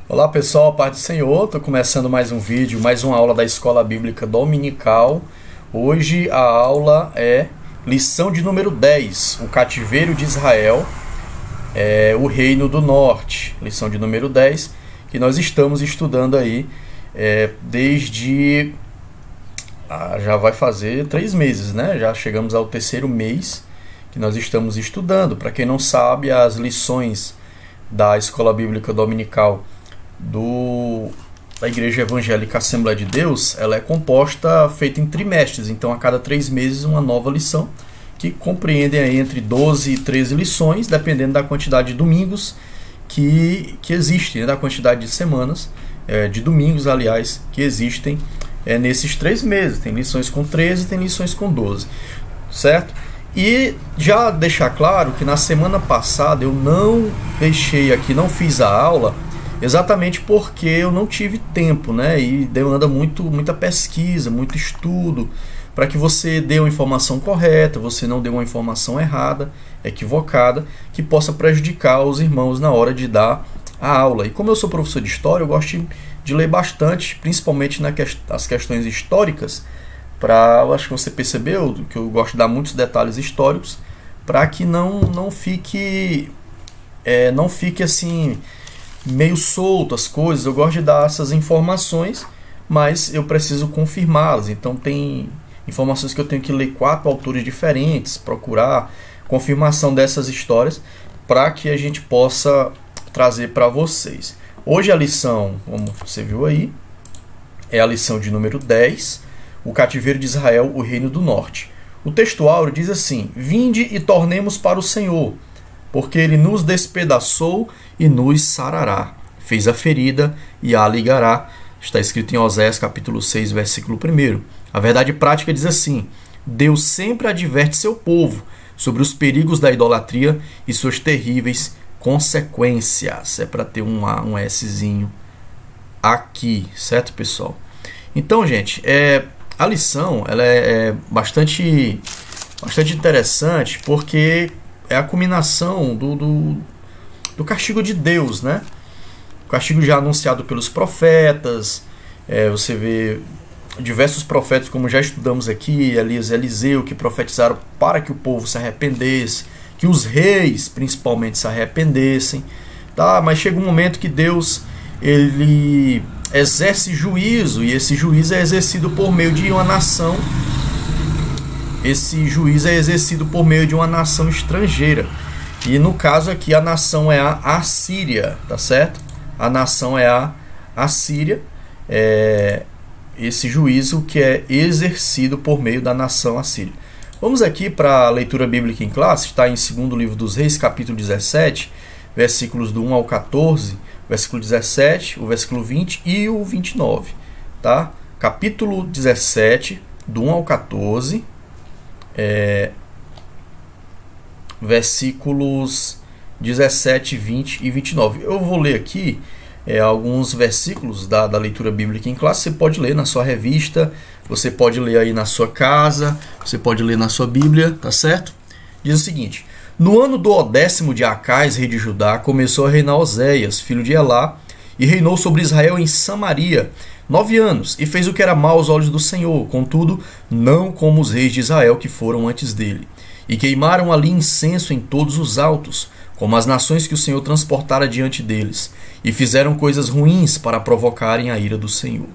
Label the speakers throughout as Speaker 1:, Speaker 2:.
Speaker 1: Olá pessoal, paz do Senhor, estou começando mais um vídeo, mais uma aula da Escola Bíblica Dominical. Hoje a aula é lição de número 10, o cativeiro de Israel, o reino do norte. Lição de número 10, que nós estamos estudando aí desde... já vai fazer 3 meses, né? Já chegamos ao 3º mês que nós estamos estudando. Para quem não sabe, as lições da Escola Bíblica Dominical da Igreja Evangélica Assembleia de Deus, ela é composta, feita em trimestres. Então a cada 3 meses uma nova lição, que compreendem aí entre 12 e 13 lições, dependendo da quantidade de domingos que existem, né? Da quantidade de semanas, de domingos, aliás, que existem nesses 3 meses. Tem lições com 13, tem lições com 12, certo? E já deixar claro que na semana passada eu não não fiz a aula, exatamente porque eu não tive tempo, né? E demanda muita pesquisa, muito estudo, para que você dê uma informação correta, você não dê uma informação errada, equivocada, que possa prejudicar os irmãos na hora de dar a aula. E como eu sou professor de história, eu gosto de ler bastante, principalmente nas questões históricas, acho que você percebeu que eu gosto de dar muitos detalhes históricos, para que não fique assim meio solto as coisas. Eu gosto de dar essas informações, mas eu preciso confirmá-las. Então tem informações que eu tenho que ler 4 autores diferentes, procurar confirmação dessas histórias, para que a gente possa trazer para vocês. Hoje a lição, como você viu aí, é a lição de número 10, o cativeiro de Israel, o reino do norte. O texto áureo diz assim: vinde e tornemos para o Senhor, porque ele nos despedaçou e nos sarará, fez a ferida e a ligará. Está escrito em Oséias capítulo 6, versículo 1. A verdade prática diz assim: Deus sempre adverte seu povo sobre os perigos da idolatria e suas terríveis consequências. É para ter um Szinho aqui, certo, pessoal? Então, gente, a lição ela é bastante interessante, porque é a culminação do castigo de Deus, né? O castigo já anunciado pelos profetas. Você vê diversos profetas, como já estudamos aqui, Elias e Eliseu, que profetizaram para que o povo se arrependesse, que os reis principalmente se arrependessem, tá? Mas chega um momento que Deus ele exerce juízo, e esse juízo é exercido por meio de uma nação. Esse juízo é exercido por meio de uma nação estrangeira. E no caso aqui a nação é a Assíria, tá certo? A nação é a Assíria. Esse juízo que é exercido por meio da nação Assíria. Vamos aqui para a leitura bíblica em classe. Está em 2º livro dos Reis, capítulo 17, versículos do 1 ao 14, versículo 17, o versículo 20 e o 29, tá? Capítulo 17, do 1 ao 14, versículos 17, 20 e 29. Eu vou ler aqui alguns versículos da leitura bíblica em classe. Você pode ler na sua revista, você pode ler aí na sua casa, você pode ler na sua Bíblia, tá certo? Diz o seguinte: no ano do 10º de Acais, rei de Judá, começou a reinar Oséias, filho de Elá, e reinou sobre Israel em Samaria 9 anos, e fez o que era mau aos olhos do Senhor, contudo, não como os reis de Israel que foram antes dele. E queimaram ali incenso em todos os altos, como as nações que o Senhor transportara diante deles, e fizeram coisas ruins para provocarem a ira do Senhor.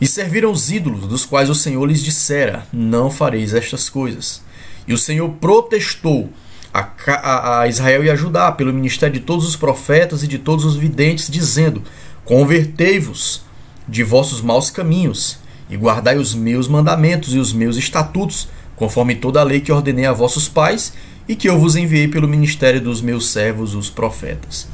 Speaker 1: E serviram os ídolos, dos quais o Senhor lhes dissera: não fareis estas coisas. E o Senhor protestou a Israel e a Judá pelo ministério de todos os profetas e de todos os videntes, dizendo: convertei-vos de vossos maus caminhos, e guardai os meus mandamentos e os meus estatutos, conforme toda a lei que ordenei a vossos pais, e que eu vos enviei pelo ministério dos meus servos, os profetas.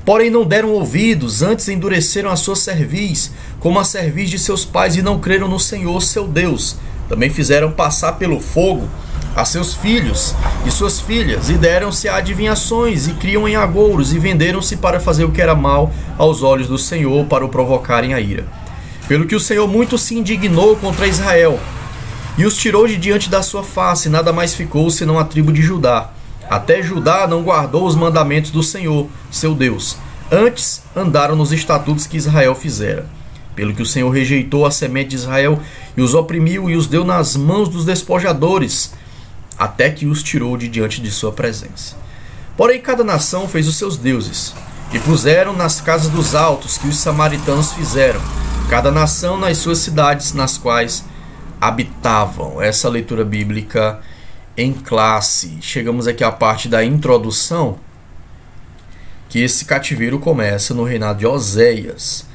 Speaker 1: Porém não deram ouvidos, antes endureceram a sua cerviz, como a cerviz de seus pais, e não creram no Senhor, seu Deus. Também fizeram passar pelo fogo a seus filhos e suas filhas, e deram-se a adivinhações, e criam em agouros, e venderam-se para fazer o que era mal aos olhos do Senhor, para o provocarem a ira. Pelo que o Senhor muito se indignou contra Israel, e os tirou de diante da sua face, nada mais ficou senão a tribo de Judá. Até Judá não guardou os mandamentos do Senhor, seu Deus. Antes andaram nos estatutos que Israel fizera, pelo que o Senhor rejeitou a semente de Israel e os oprimiu e os deu nas mãos dos despojadores, até que os tirou de diante de sua presença. Porém cada nação fez os seus deuses, e puseram nas casas dos altos que os samaritanos fizeram, cada nação nas suas cidades nas quais habitavam. Essa leitura bíblica em classe. Chegamos aqui à parte da introdução, que esse cativeiro começa no reinado de Oséias.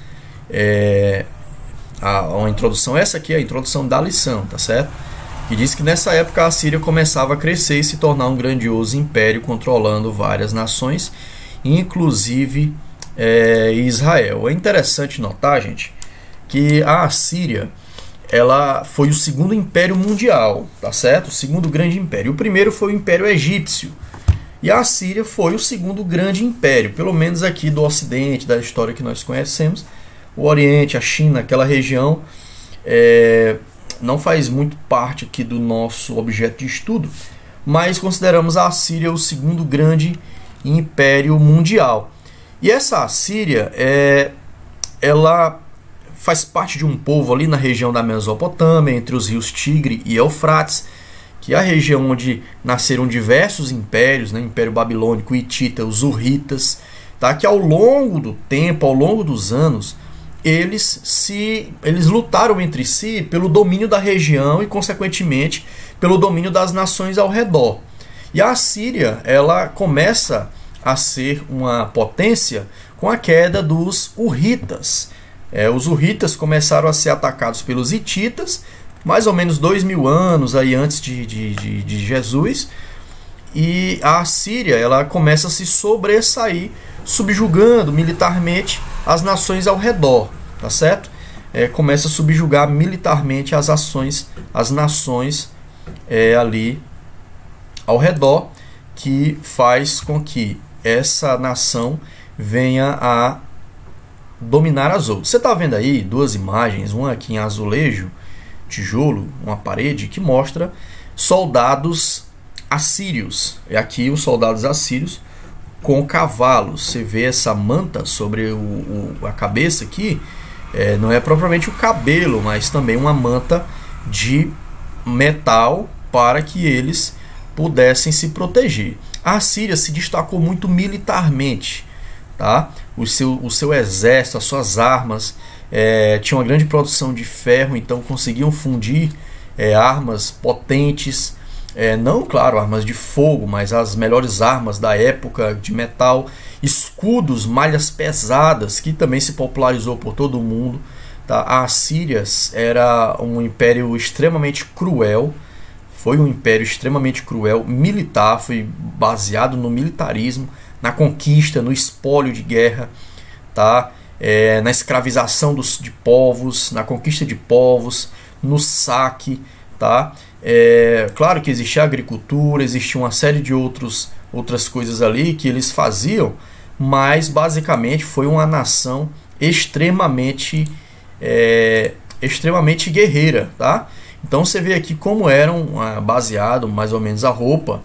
Speaker 1: Uma introdução, essa aqui é a introdução da lição, tá certo? Que diz que nessa época a Síria começava a crescer e se tornar um grandioso império controlando várias nações, inclusive Israel. É interessante notar, gente, que a Assíria, ela foi o segundo império mundial, tá certo? O segundo grande império. O primeiro foi o Império Egípcio. E a Assíria foi o segundo grande império, pelo menos aqui do Ocidente, da história que nós conhecemos. O Oriente, a China, aquela região, não faz muito parte aqui do nosso objeto de estudo, mas consideramos a Assíria o segundo grande império mundial. E essa Assíria, ela faz parte de um povo ali na região da Mesopotâmia, entre os rios Tigre e Eufrates, que é a região onde nasceram diversos impérios, né? Império Babilônico, Hitita, os Hurritas, tá? Que ao longo do tempo, ao longo dos anos, eles lutaram entre si pelo domínio da região e, consequentemente, pelo domínio das nações ao redor. E a Assíria, ela começa a ser uma potência com a queda dos Hurritas. Os Hurritas começaram a ser atacados pelos Hititas, mais ou menos 2000 anos aí antes de Jesus, e a Assíria, ela começa a se sobressair, subjugando militarmente as nações ao redor, tá certo? Começa a subjugar militarmente as nações ali ao redor, que faz com que essa nação venha a dominar as outras. Você está vendo aí duas imagens, uma aqui em azulejo, tijolo, uma parede, que mostra soldados assírios. É aqui os soldados assírios com cavalos. Você vê essa manta sobre a cabeça aqui, não é propriamente o cabelo, mas também uma manta de metal para que eles pudessem se proteger. A Assíria se destacou muito militarmente, tá? O seu exército, as suas armas, tinha uma grande produção de ferro, então conseguiam fundir armas potentes, não, claro, armas de fogo, mas as melhores armas da época de metal, escudos, malhas pesadas, que também se popularizou por todo o mundo, tá? A Assíria era um império extremamente cruel, foi um império extremamente cruel, militar, foi baseado no militarismo, na conquista, no espólio de guerra, tá? Na escravização de povos, na conquista de povos, no saque, tá? Claro que existia agricultura, existia uma série de outras coisas ali que eles faziam, mas basicamente foi uma nação extremamente guerreira, tá? Então você vê aqui como eram baseado mais ou menos a roupa.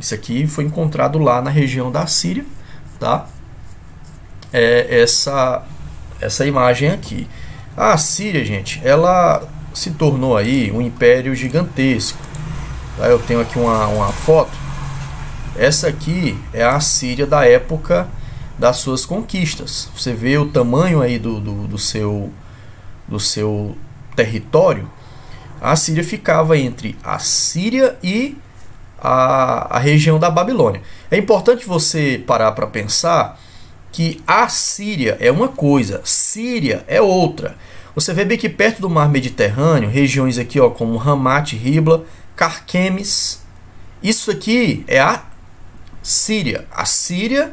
Speaker 1: Isso aqui foi encontrado lá na região da Síria, tá? Essa imagem aqui. A Síria, gente, ela se tornou aí um império gigantesco, tá? Eu tenho aqui uma foto. Essa aqui é a Síria da época das suas conquistas. Você vê o tamanho aí do seu território. A Síria ficava entre a Síria e a região da Babilônia. É importante você parar para pensar que a Síria é uma coisa, Síria é outra. Você vê bem que perto do mar Mediterrâneo, regiões aqui como Ramat, Ribla, Carquemes, isso aqui é a Síria. A Síria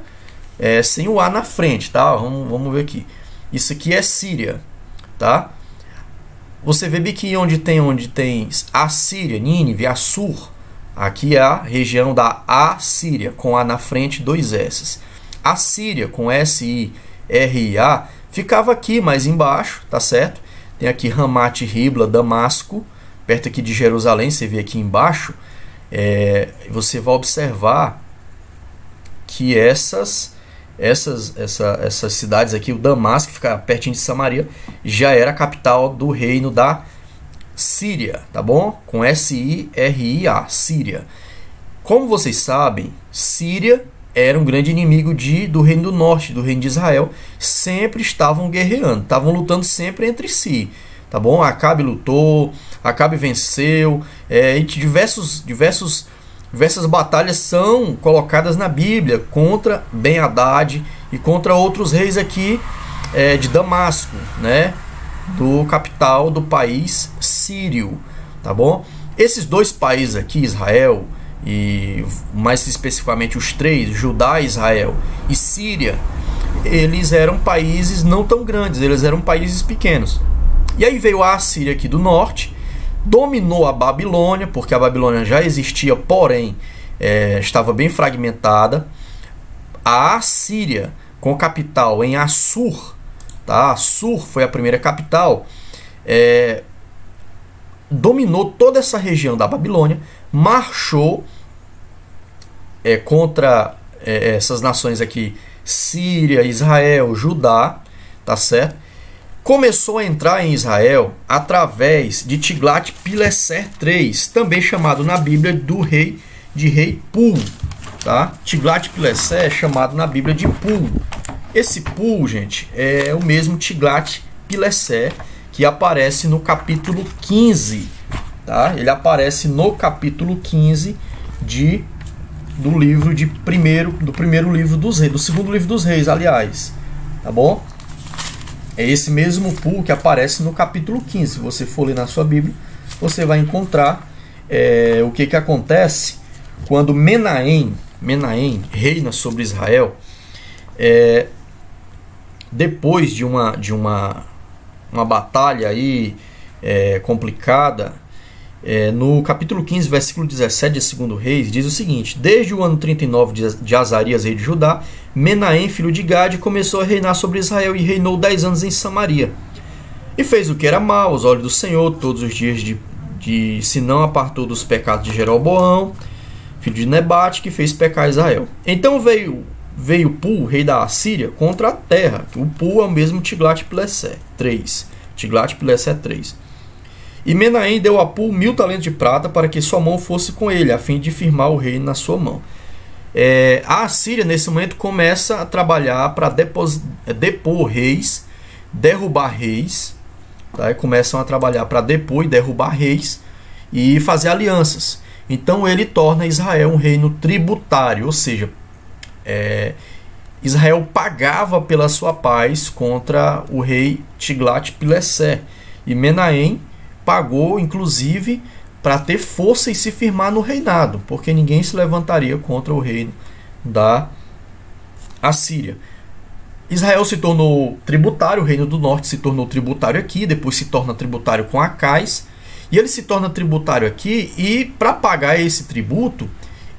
Speaker 1: sem o A na frente, tá? Vamos ver aqui. Isso aqui é Síria, tá? Você vê bem que onde tem Assíria, Nínive, Assur, aqui é a região da Assíria, com A na frente, dois S. A Síria, com S-I-R-I-A, ficava aqui mais embaixo, tá certo? Tem aqui Ramat, Ribla, Damasco, perto aqui de Jerusalém, você vê aqui embaixo. Você vai observar que essas essas cidades aqui, o Damasco, que fica pertinho de Samaria, já era a capital do reino da Síria, tá bom? Com S-I-R-I-A, Síria. Como vocês sabem, Síria era um grande inimigo do reino do norte, do reino de Israel. Sempre estavam guerreando, estavam lutando sempre entre si, tá bom? Acabe lutou, Acabe venceu, e diversas batalhas são colocadas na Bíblia contra Ben-Hadad e contra outros reis aqui de Damasco, né? Do capital do país sírio, tá bom? Esses dois países aqui, Israel e mais especificamente os três, Judá, Israel e Síria, eles eram países não tão grandes, eles eram países pequenos. E aí veio a Assíria aqui do norte, dominou a Babilônia, porque a Babilônia já existia, porém estava bem fragmentada. A Assíria, com capital em Assur, tá? Assur foi a primeira capital, dominou toda essa região da Babilônia, marchou contra essas nações aqui, Síria, Israel, Judá, tá certo? Começou a entrar em Israel através de Tiglat-Pileser III, também chamado na Bíblia de rei Pul, tá? Tiglat-Pileser é chamado na Bíblia de Pul. Esse Pul, gente, é o mesmo Tiglat-Pileser que aparece no capítulo 15, tá? Ele aparece no capítulo 15 do primeiro livro dos reis, do segundo livro dos reis, aliás, tá bom? É esse mesmo Pul que aparece no capítulo 15. Se você for ler na sua Bíblia, você vai encontrar o que acontece quando Menahem reina sobre Israel. Depois de uma batalha aí complicada, no capítulo 15, versículo 17 de 2 Reis, diz o seguinte: desde o ano 39 de Azarias, rei de Judá, Menahem, filho de Gade, começou a reinar sobre Israel e reinou 10 anos em Samaria. E fez o que era mal aos olhos do Senhor todos os dias, se não apartou dos pecados de Jeroboão, filho de Nebate, que fez pecar Israel. Então veio Pul, rei da Assíria, contra a terra. O Pul é o mesmo Tiglat-Pileser III. E Menahem deu a Pul 1000 talentos de prata para que sua mão fosse com ele, a fim de firmar o reino na sua mão. A Assíria, nesse momento, começa a trabalhar para depor reis, derrubar reis, tá? E começam a trabalhar para depor e derrubar reis e fazer alianças. Então ele torna Israel um reino tributário, ou seja, Israel pagava pela sua paz contra o rei Tiglat-Pileser. E Menahem pagou, inclusive, para ter força e se firmar no reinado, porque ninguém se levantaria contra o reino da Assíria. Israel se tornou tributário, o reino do norte se tornou tributário aqui, depois se torna tributário com Acais, e ele se torna tributário aqui, e para pagar esse tributo,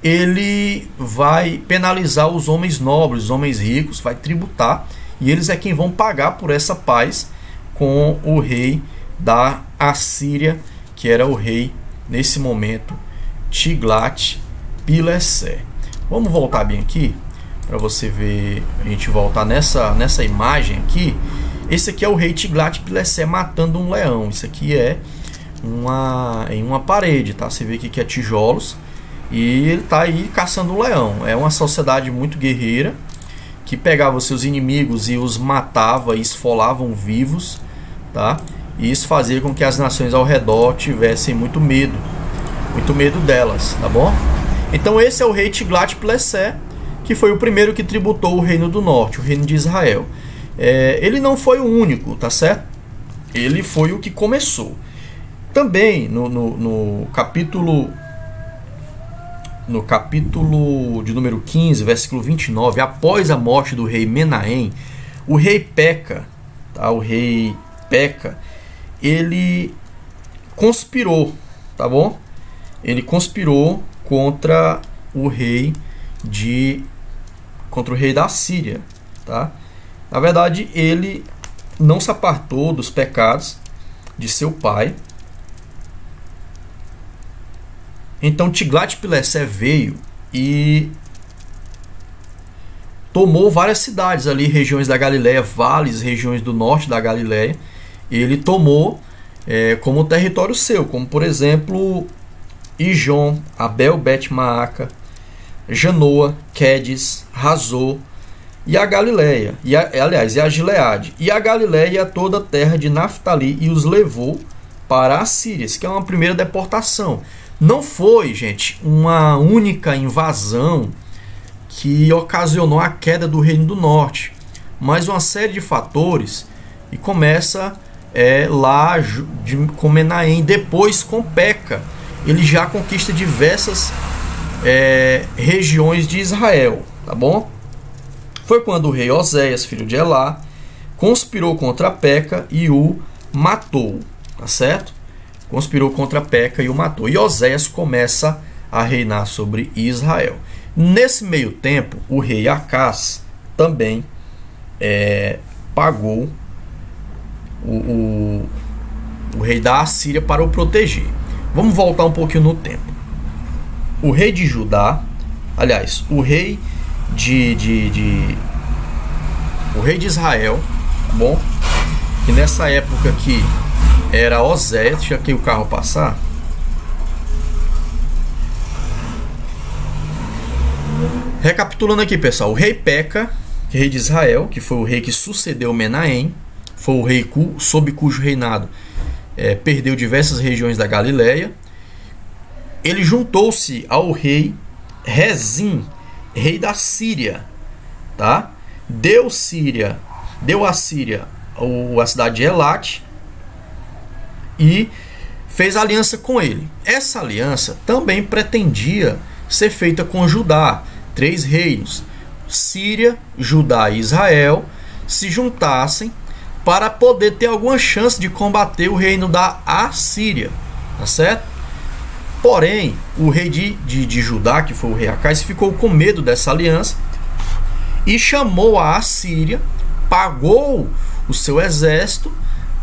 Speaker 1: ele vai penalizar os homens nobres, os homens ricos, vai tributar, e eles é quem vão pagar por essa paz com o rei da Assíria, que era o rei, nesse momento, Tiglat-Pileser. Vamos voltar bem aqui, para você ver, a gente voltar nessa imagem aqui. Esse aqui é o rei Tiglat-Pileser matando um leão. Isso aqui é em uma parede, tá? Você vê aqui que é tijolos, e ele está aí caçando um leão. É uma sociedade muito guerreira, que pegava os seus inimigos e os matava e esfolavam vivos, tá? E isso fazia com que as nações ao redor tivessem muito medo delas, tá bom? Então esse é o rei Tiglat-Pileser, que foi o primeiro que tributou o reino do norte, o reino de Israel. Ele não foi o único, tá certo? Ele foi o que começou. Também no capítulo de número 15, versículo 29, após a morte do rei Menahem, o rei Peca, tá? Ele conspirou, tá bom? Ele conspirou contra o rei da Síria, tá? Na verdade, ele não se apartou dos pecados de seu pai. Então Tiglat-Pileser veio e tomou várias cidades ali, regiões da Galileia, vales, regiões do norte da Galileia. Ele tomou como território seu, como por exemplo Ijon, Abel Bet-Maaca, Janoa, Quedes, Razor e a Galileia, e a Gileade, e a Galileia e a toda a terra de Naftali, e os levou para a Síria, que é uma primeira deportação. Não foi, gente, uma única invasão que ocasionou a queda do Reino do Norte, mas uma série de fatores, e começa lá com Menahem, depois com Peca. Ele já conquista diversas regiões de Israel, tá bom? Foi quando o rei Oséias, filho de Elá, conspirou contra Peca e o matou, tá certo? Conspirou contra Peca e o matou. E Oséias começa a reinar sobre Israel. Nesse meio tempo, o rei Acás também pagou o rei da Assíria para o proteger. Vamos voltar um pouquinho no tempo. O rei de Judá, aliás, o rei o rei de Israel, tá bom? Que nessa época aqui era Oséias. Deixa aqui o carro passar. Recapitulando aqui, pessoal, o rei Peca, rei de Israel, que foi o rei que sucedeu Menahem, foi o rei sob cujo reinado perdeu diversas regiões da Galileia. Ele juntou-se ao rei Rezim, rei da Síria, tá? Deu à Síria a cidade de Elat e fez aliança com ele. Essa aliança também pretendia ser feita com Judá. 3 reinos, Síria, Judá e Israel, se juntassem para poder ter alguma chance de combater o reino da Assíria, tá certo? Porém, o rei de Judá, que foi o rei Acás, ficou com medo dessa aliança e chamou a Assíria, pagou o seu exército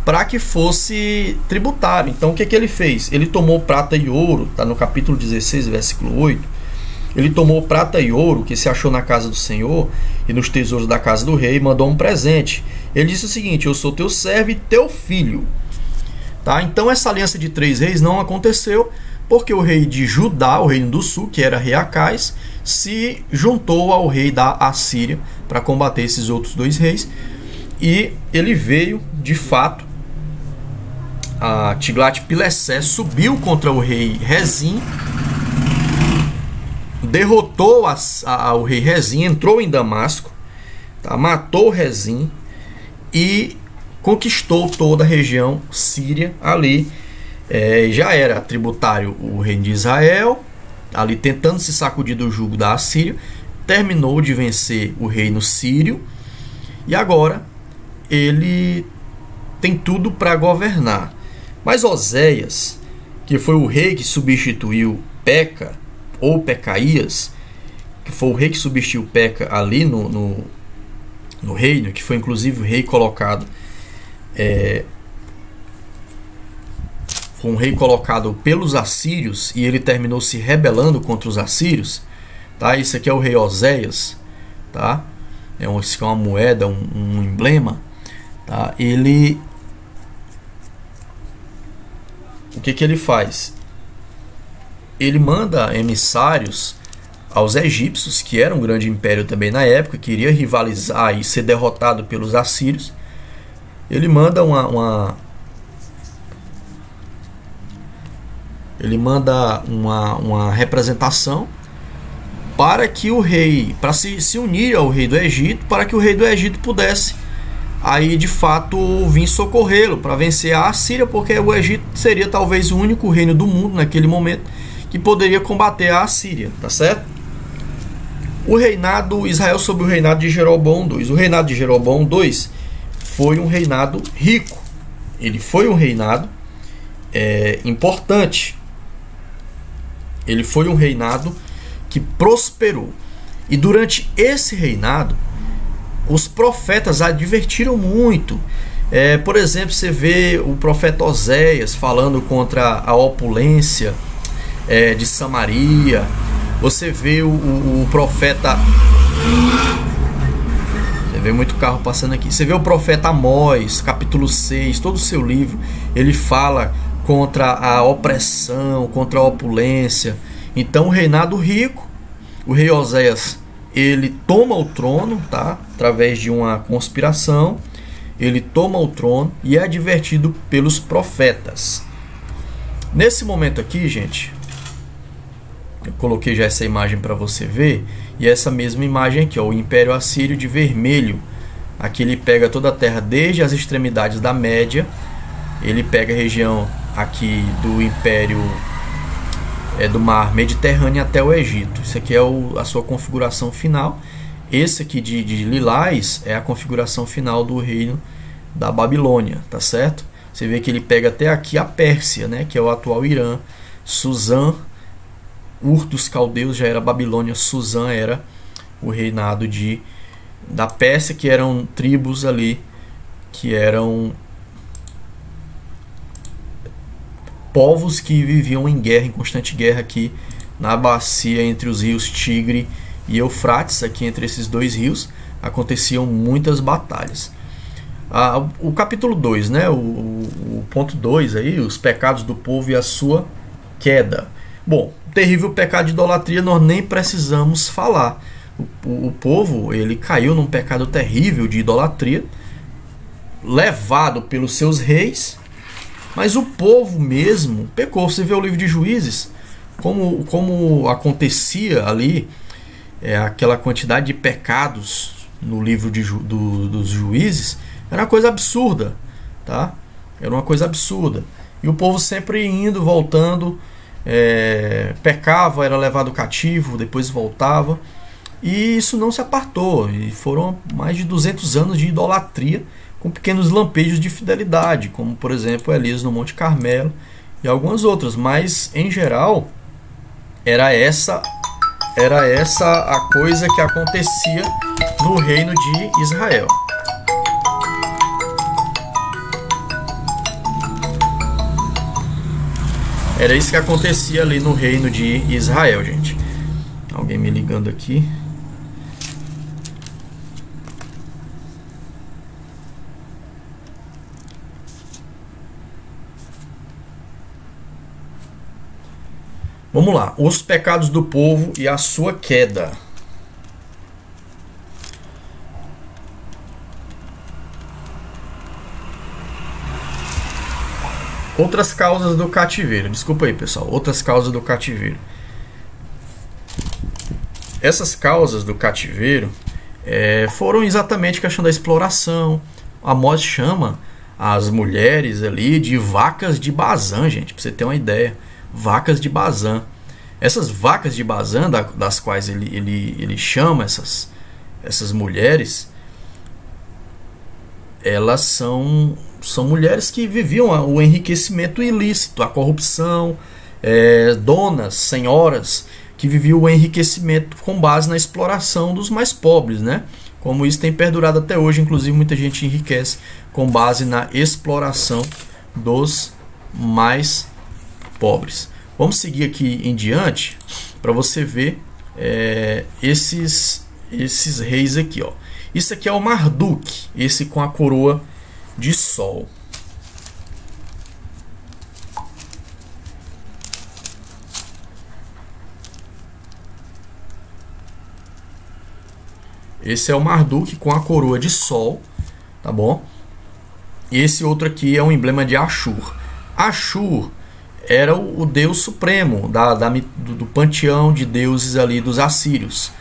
Speaker 1: para que fosse tributário. Então, o que ele fez? Ele tomou prata e ouro, está no capítulo 16, versículo 8. Ele tomou prata e ouro que se achou na casa do Senhor e nos tesouros da casa do rei, e mandou um presente. Ele disse o seguinte: eu sou teu servo e teu filho. Tá? Então essa aliança de 3 reis não aconteceu, porque o rei de Judá, o reino do sul, que era rei Acás, se juntou ao rei da Assíria para combater esses outros 2 reis. E ele veio, de fato, a Tiglat-Pilesser subiu contra o rei Rezim, derrotou o rei Rezim, entrou em Damasco, tá? Matou Rezim e conquistou toda a região síria ali. Já era tributário o reino de Israel, ali tentando se sacudir do jugo da Assíria. Terminou de vencer o reino sírio e agora ele tem tudo para governar. Mas Oséias, que foi o rei que substituiu Peca, ou Pecaías, que foi o rei que substituiu Peca ali no reino, que foi inclusive o rei colocado foi um rei colocado pelos assírios, e ele terminou se rebelando contra os assírios, tá? Isso aqui é o rei Oséias, tá? Isso é uma moeda, um emblema, tá? O que ele faz? Ele manda emissários aos egípcios, que era um grande império também na época, que iria rivalizar e ser derrotado pelos assírios. Ele manda uma representação para que o rei, para se unir ao rei do Egito, para que o rei do Egito pudesse aí de fato vir socorrê-lo para vencer a Assíria, porque o Egito seria talvez o único reino do mundo naquele momento que poderia combater a Assíria, tá certo? O reinado Israel sob o reinado de Jeroboão II. O reinado de Jeroboão II foi um reinado rico. Ele foi um reinado importante. Ele foi um reinado que prosperou. E durante esse reinado, os profetas advertiram muito. Por exemplo, você vê o profeta Oséias falando contra a opulência de Samaria. Você vê o profeta Você vê muito carro passando aqui. Você vê o profeta Amós, capítulo 6, todo o seu livro, ele fala contra a opressão, contra a opulência. Então o reinado rico, o rei Oséias, ele toma o trono, tá? Através de uma conspiração, ele toma o trono e é advertido pelos profetas. Nesse momento aqui, gente, eu coloquei já essa imagem para você ver, e essa mesma imagem aqui, ó, o Império Assírio de vermelho. Aqui ele pega toda a terra desde as extremidades da Média, ele pega a região aqui do Império do Mar Mediterrâneo até o Egito. Isso aqui é a sua configuração final. Esse aqui de lilás é a configuração final do reino da Babilônia, tá certo? Você vê que ele pega até aqui a Pérsia, né, que é o atual Irã. Suzã, Ur dos Caldeus já era Babilônia, Suzã era o reinado da Pérsia, que eram tribos ali, que eram povos que viviam em guerra, em constante guerra aqui na bacia entre os rios Tigre e Eufrates. Aqui entre esses dois rios aconteciam muitas batalhas. O capítulo 2, né, o ponto 2 aí, os pecados do povo e a sua queda. Bom, o terrível pecado de idolatria nós nem precisamos falar. O povo, ele caiu num pecado terrível de idolatria, levado pelos seus reis, mas o povo mesmo pecou. Você vê o livro de Juízes, como acontecia ali, aquela quantidade de pecados no livro dos Juízes, era uma coisa absurda, tá? Era uma coisa absurda. E o povo sempre indo, voltando, pecava, era levado cativo, depois voltava, e isso não se apartou, e foram mais de 200 anos de idolatria, com pequenos lampejos de fidelidade, como por exemplo Elias no Monte Carmelo e algumas outras, mas em geral era essa a coisa que acontecia no reino de Israel. Era isso que acontecia ali no reino de Israel, gente. Alguém me ligando aqui. Vamos lá. Os pecados do povo e a sua queda. Outras causas do cativeiro. Desculpa aí, pessoal. Outras causas do cativeiro. Essas causas do cativeiro foram exatamente a questão da exploração. Amós chama as mulheres ali de vacas de Bazã, gente, para você ter uma ideia. Vacas de Bazã. Essas vacas de Bazã, das quais ele chama essas mulheres, elas são mulheres que viviam o enriquecimento ilícito, a corrupção, donas, senhoras, que viviam o enriquecimento com base na exploração dos mais pobres, né? Como isso tem perdurado até hoje, inclusive muita gente enriquece com base na exploração dos mais pobres. Vamos seguir aqui em diante para você ver esses reis aqui, ó. Isso aqui é o Marduk, esse com a coroa de sol. Esse é o Marduk com a coroa de sol, tá bom? Esse outro aqui é um emblema de Ashur. Ashur era o deus supremo do panteão de deuses ali dos assírios.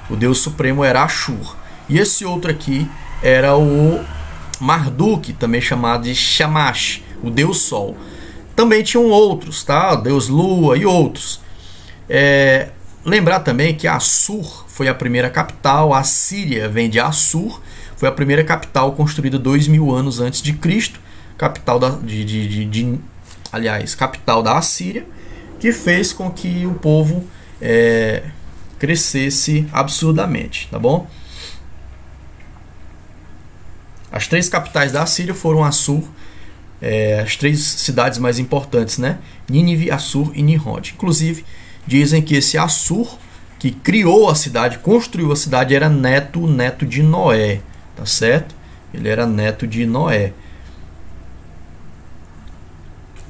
Speaker 1: O deus supremo era Ashur. E esse outro aqui era o Marduk, também chamado de Shamash, o deus sol. Também tinham outros, tá? O deus lua e outros. Lembrar também que Assur foi a primeira capital. A Síria vem de Assur, foi a primeira capital construída 2000 anos antes de Cristo, capital capital da Assíria, que fez com que o povo crescesse absurdamente, tá bom? As três capitais da Assíria foram Assur, as três cidades mais importantes, né? Nínive, Assur e Nimrod. Inclusive, dizem que esse Assur, que criou a cidade, construiu a cidade, era neto de Noé, tá certo? Ele era neto de Noé.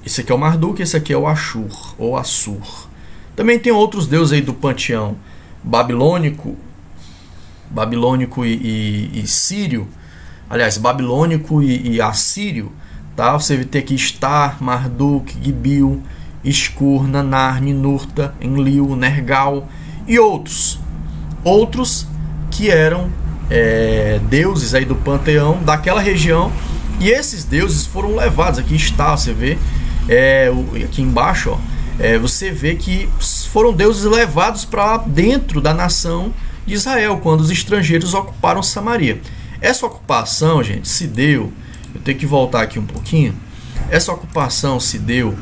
Speaker 1: Esse aqui é o Marduk, esse aqui é o Ashur, ou Assur. Também tem outros deuses aí do panteão babilônico e sírio. Aliás, babilônico e assírio. Tá? Você vai ter aqui Star, Marduk, Gibil, Iskur, Nanar, Ninurta, Enlil, Nergal e outros. Outros que eram deuses aí do panteão daquela região. E esses deuses foram levados. Aqui está, você vê. Aqui embaixo, ó, você vê que foram deuses levados para dentro da nação de Israel, quando os estrangeiros ocuparam Samaria. Essa ocupação, gente, se deu... Eu tenho que voltar aqui um pouquinho. Essa ocupação se deu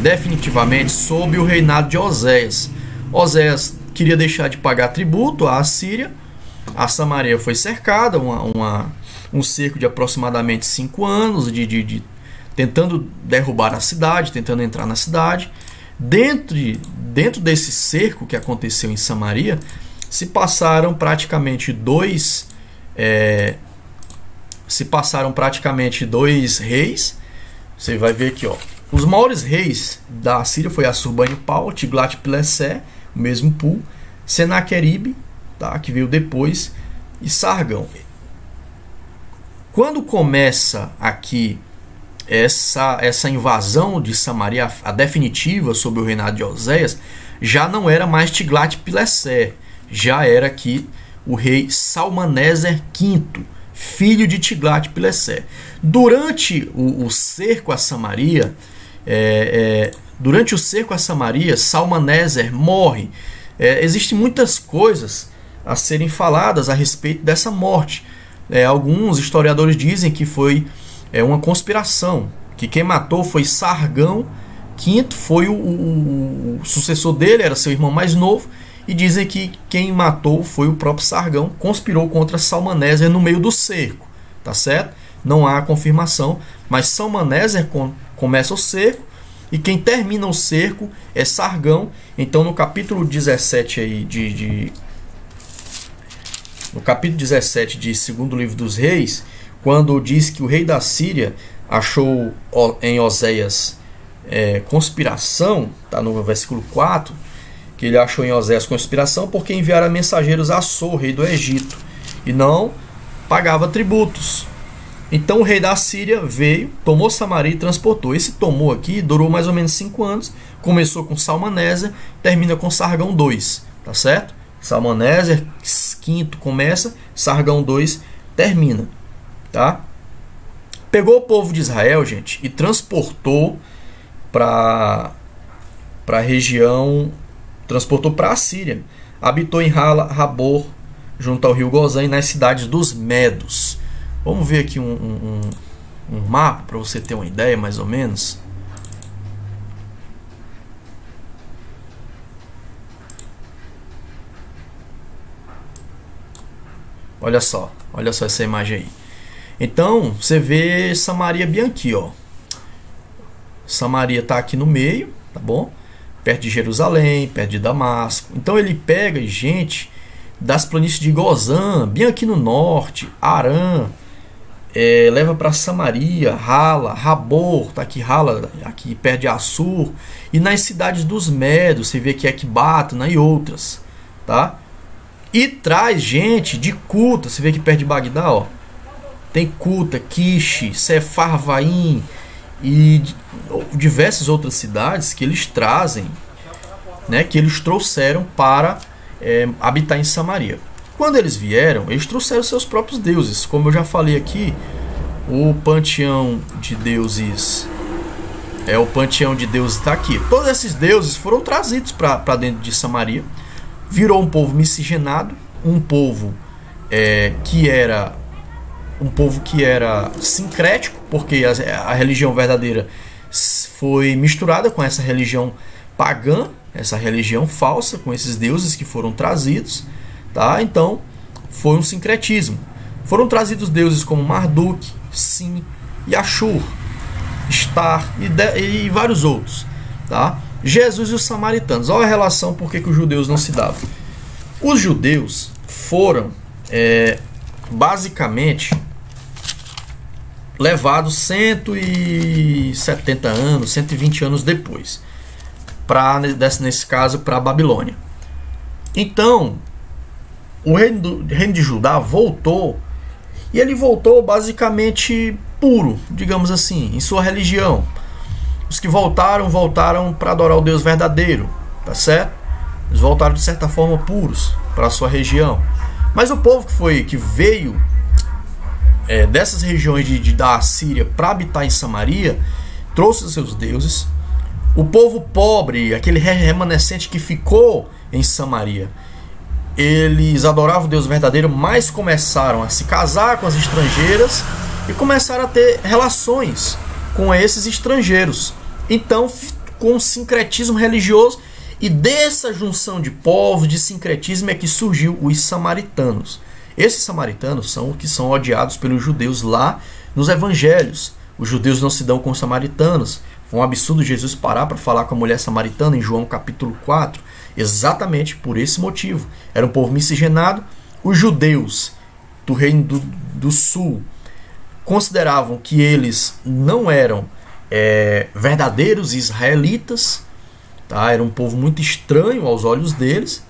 Speaker 1: definitivamente sob o reinado de Oséias. Oséias queria deixar de pagar tributo à Assíria. A Samaria foi cercada, um cerco de aproximadamente 5 anos, tentando derrubar a cidade, tentando entrar na cidade. Dentro desse cerco que aconteceu em Samaria, se passaram praticamente dois reis. Você vai ver aqui, ó, os maiores reis da Assíria foi Assurbanipal, Tiglat-Pileser, o mesmo Pul, Senaqueribe, tá, que veio depois, e Sargão. Quando começa aqui essa invasão de Samaria, a definitiva sob o reinado de Oséias, já não era mais Tiglat-Pileser, já era aqui o rei Salmaneser V, filho de Tiglat-Pileser. Durante o cerco a Samaria, Salmaneser morre. Existem muitas coisas a serem faladas a respeito dessa morte. Alguns historiadores dizem que foi uma conspiração, que quem matou foi Sargão V, foi o sucessor dele, era seu irmão mais novo, e dizem que quem matou foi o próprio Sargão, conspirou contra Salmaneser no meio do cerco, tá certo? Não há confirmação, mas Salmaneser começa o cerco, e quem termina o cerco é Sargão. Então no capítulo 17 aí no capítulo 17 de segundo livro dos reis, quando diz que o rei da Síria achou em Oséias conspiração, tá no versículo 4, que ele achou em Oséias conspiração porque enviara mensageiros a Assur, rei do Egito, e não pagava tributos. Então o rei da Síria veio, tomou Samaria e transportou. Esse tomou aqui durou mais ou menos 5 anos, começou com Salmaneser, termina com Sargão II, tá certo? Salmaneser V começa, Sargão II termina, tá? Pegou o povo de Israel, gente, e transportou para a região, transportou para a Síria. Habitou em Hala, Rabor, junto ao rio Gozã, e nas cidades dos Medos. Vamos ver aqui um mapa para você ter uma ideia mais ou menos. Olha só essa imagem aí. Então, você vê Samaria bem aqui, ó. Samaria está aqui no meio, tá bom? Perto de Jerusalém, perto de Damasco. Então ele pega gente das planícies de Gozã, bem aqui no norte, Arã, leva para Samaria, Hala, Rabor, tá aqui Hala, aqui perto de Assur, e nas cidades dos Medos, você vê que Ecbatana e outras, tá? E traz gente de Cuta, você vê aqui perto de Bagdá, ó. Tem Cuta, Quiche, Sefarvaim e diversas outras cidades que eles trazem, né, que eles trouxeram para habitar em Samaria. Quando eles vieram, eles trouxeram seus próprios deuses. Como eu já falei aqui, o panteão de deuses está aqui. Todos esses deuses foram trazidos para dentro de Samaria. Virou um povo miscigenado, um povo que era sincrético, porque a religião verdadeira foi misturada com essa religião pagã, essa religião falsa, com esses deuses que foram trazidos, tá? Então foi um sincretismo. Foram trazidos deuses como Marduk, Sim e Ashur, Star e vários outros, tá? Jesus e os samaritanos. Olha a relação, por que os judeus não se davam. Os judeus foram basicamente levados 170 anos, 120 anos depois, nesse caso, para a Babilônia. Então, o reino de Judá voltou, e ele voltou basicamente puro, digamos assim, em sua religião. Os que voltaram para adorar o Deus verdadeiro, tá certo? Eles voltaram de certa forma puros para a sua região. Mas o povo que veio dessas regiões da Assíria para habitar em Samaria, trouxe os seus deuses. O povo pobre, aquele remanescente que ficou em Samaria, eles adoravam o Deus verdadeiro, mas começaram a se casar com as estrangeiras e começaram a ter relações com esses estrangeiros. Então, com um sincretismo religioso, e dessa junção de povos, de sincretismo, é que surgiu os samaritanos. Esses samaritanos são os que são odiados pelos judeus lá nos evangelhos. Os judeus não se dão com os samaritanos. Foi um absurdo Jesus parar para falar com a mulher samaritana em João capítulo 4, exatamente por esse motivo. Era um povo miscigenado. Os judeus do reino do sul consideravam que eles não eram verdadeiros israelitas, tá? Era um povo muito estranho aos olhos deles.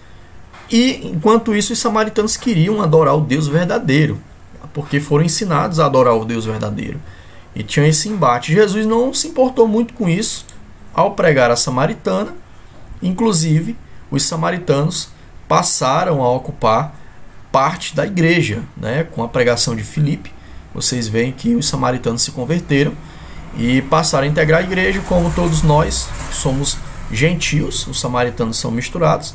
Speaker 1: E enquanto isso, os samaritanos queriam adorar o Deus verdadeiro, porque foram ensinados a adorar o Deus verdadeiro. E tinha esse embate. Jesus não se importou muito com isso ao pregar a samaritana. Inclusive, os samaritanos passaram a ocupar parte da igreja, né? Com a pregação de Filipe. Vocês veem que os samaritanos se converteram e passaram a integrar a igreja, como todos nós somos gentios, os samaritanos são misturados,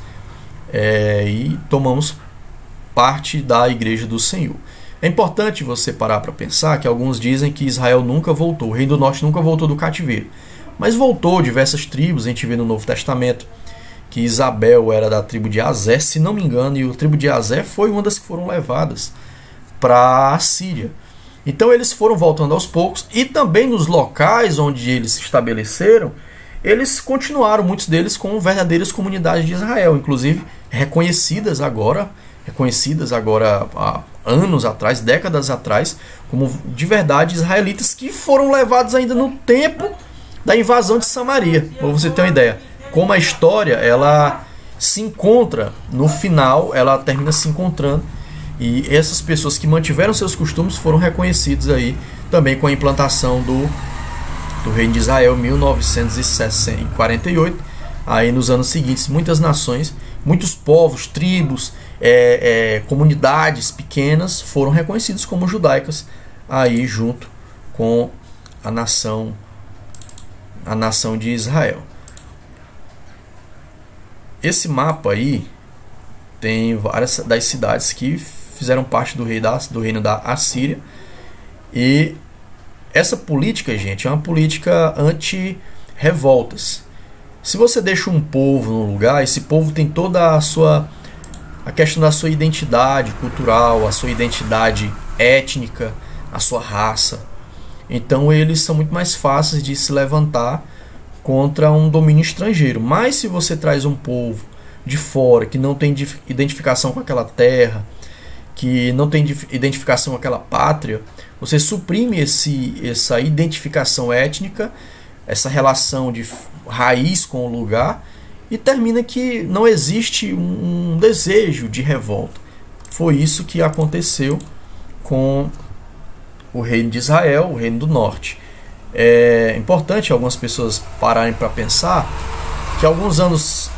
Speaker 1: e tomamos parte da igreja do Senhor. É importante você parar para pensar que alguns dizem que Israel nunca voltou, o reino do norte nunca voltou do cativeiro, mas voltou diversas tribos. A gente vê no Novo Testamento que Isabel era da tribo de Azé, se não me engano, e a tribo de Azé foi uma das que foram levadas para a Síria. Então eles foram voltando aos poucos, e também nos locais onde eles se estabeleceram, eles continuaram, muitos deles, com verdadeiras comunidades de Israel, inclusive reconhecidas agora há anos atrás, décadas atrás, como de verdade israelitas, que foram levados ainda no tempo da invasão de Samaria. Para você ter uma ideia, como a história ela se encontra no final, ela termina se encontrando, e essas pessoas que mantiveram seus costumes foram reconhecidas aí também com a implantação do reino de Israel em 1948. Aí nos anos seguintes, muitas nações, muitos povos, tribos, comunidades pequenas foram reconhecidos como judaicas aí junto com a nação de Israel. Esse mapa aí tem várias das cidades que fizeram parte do reino da Assíria. E essa política, gente, é uma política anti-revoltas. Se você deixa um povo no lugar, esse povo tem toda a questão da sua identidade cultural, a sua identidade étnica, a sua raça. Então eles são muito mais fáceis de se levantar contra um domínio estrangeiro. Mas se você traz um povo de fora, que não tem identificação com aquela terra, que não tem identificação com aquela pátria, você suprime essa identificação étnica, essa relação de raiz com o lugar, e termina que não existe um desejo de revolta. Foi isso que aconteceu com o reino de Israel, o reino do norte. É importante algumas pessoas pararem para pensar que algumas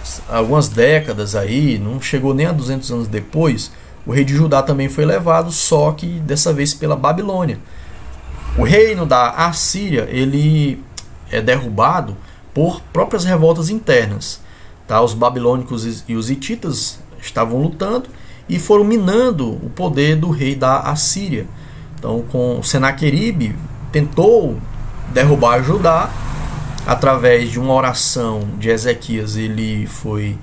Speaker 1: décadas aí, não chegou nem a 200 anos depois, o rei de Judá também foi levado, só que dessa vez pela Babilônia. O reino da Assíria, ele é derrubado por próprias revoltas internas. Tá? Os babilônicos e os hititas estavam lutando e foram minando o poder do rei da Assíria. Então, com Senaqueribe, tentou derrubar Judá através de uma oração de Ezequias. Ele foi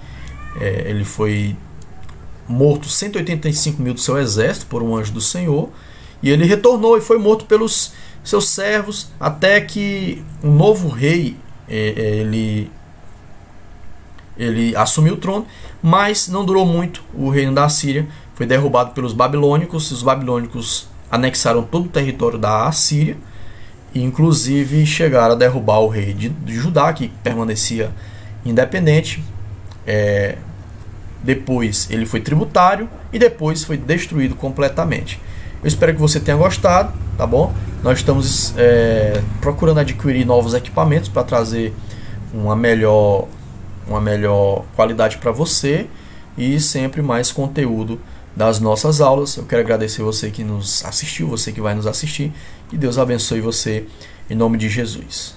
Speaker 1: morto 185 mil do seu exército por um anjo do Senhor, e ele retornou e foi morto pelos seus servos, até que um novo rei ele assumiu o trono. Mas não durou muito o reino da Síria, foi derrubado pelos babilônicos. Os babilônicos anexaram todo o território da Assíria e inclusive chegaram a derrubar o rei de Judá, que permanecia independente. Depois ele foi tributário e depois foi destruído completamente. Eu espero que você tenha gostado, tá bom? Nós estamos procurando adquirir novos equipamentos para trazer uma melhor qualidade para você e sempre mais conteúdo das nossas aulas. Eu quero agradecer você que nos assistiu, você que vai nos assistir. Que Deus abençoe você em nome de Jesus.